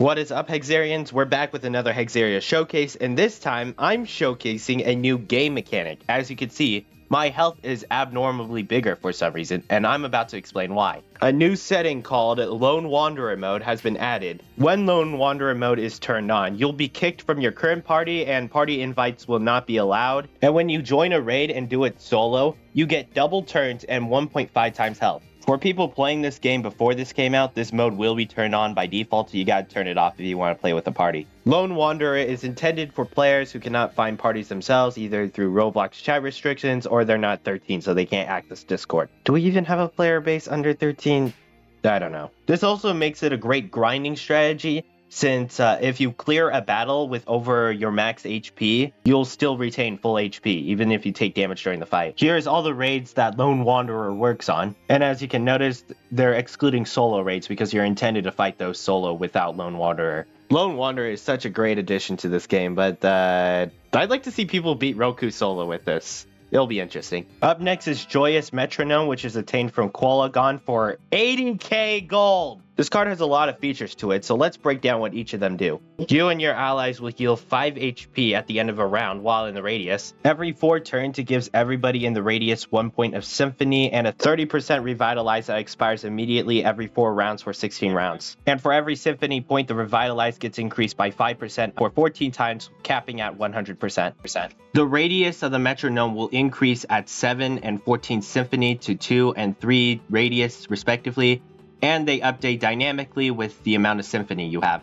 What is up, Hexarians? We're back with another Hexaria showcase, and this time I'm showcasing a new game mechanic. As you can see, my health is abnormally bigger for some reason, and I'm about to explain why. A new setting called Lone Wanderer mode has been added. When Lone Wanderer mode is turned on, you'll be kicked from your current party and party invites will not be allowed. And when you join a raid and do it solo, you get double turns and 1.5 times health. For people playing this game before this came out, this mode will be turned on by default, so you gotta turn it off if you want to play with a party. Lone Wanderer is intended for players who cannot find parties themselves, either through Roblox chat restrictions or they're not 13, so they can't access Discord. Do we even have a player base under 13? I don't know. This also makes it a great grinding strategy, since if you clear a battle with over your max HP, you'll still retain full HP, even if you take damage during the fight. Here's all the raids that Lone Wanderer works on, and as you can notice, they're excluding solo raids because you're intended to fight those solo without Lone Wanderer. Lone Wanderer is such a great addition to this game, but I'd like to see people beat Roku solo with this. It'll be interesting. Up next is Joyous Metronome, which is attained from Qualagon for 80k gold. This card has a lot of features to it, so let's break down what each of them do. You and your allies will heal 5 HP at the end of a round while in the radius. Every 4 turns, it gives everybody in the radius 1 point of Symphony and a 30% Revitalize that expires immediately every 4 rounds for 16 rounds. And for every Symphony point, the Revitalize gets increased by 5% or 14 times, capping at 100%. The radius of the Metronome will increase at 7 and 14 Symphony to 2 and 3 radius respectively, and they update dynamically with the amount of Symphony you have.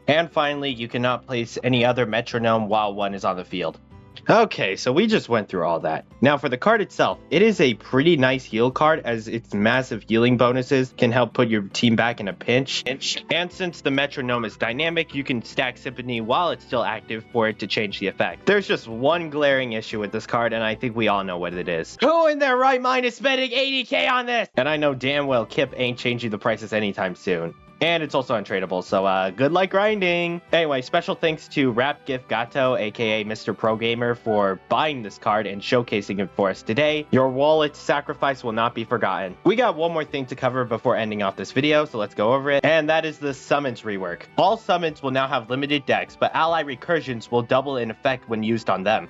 And finally, you cannot place any other Metronome while one is on the field. Okay, so we just went through all that. Now for the card itself, it is a pretty nice heal card, as its massive healing bonuses can help put your team back in a pinch. And since the Metronome is dynamic, you can stack Symphony while it's still active for it to change the effect. There's just one glaring issue with this card, and I think we all know what it is. Who in their right mind is spending 80k on this? And I know damn well Kip ain't changing the prices anytime soon. And it's also untradeable, so good luck grinding. Anyway, special thanks to Rap Gift Gato, aka Mr. Pro Gamer, for buying this card and showcasing it for us today. Your wallet sacrifice will not be forgotten. We got one more thing to cover before ending off this video, so let's go over it. And that is the summons rework. All summons will now have limited decks, but ally recursions will double in effect when used on them.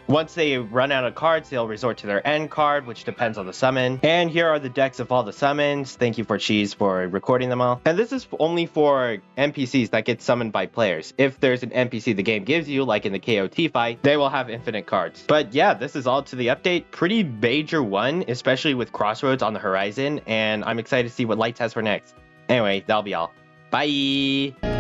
Once they run out of cards, they'll resort to their end card, which depends on the summon. And here are the decks of all the summons. Thank you for Cheese for recording them all. And this is only for NPCs that get summoned by players. If there's an NPC the game gives you, like in the KOT fight, they will have infinite cards. But yeah, this is all to the update. Pretty major one, especially with Crossroads on the horizon, and I'm excited to see what Lights has for next. Anyway, that'll be all. Bye!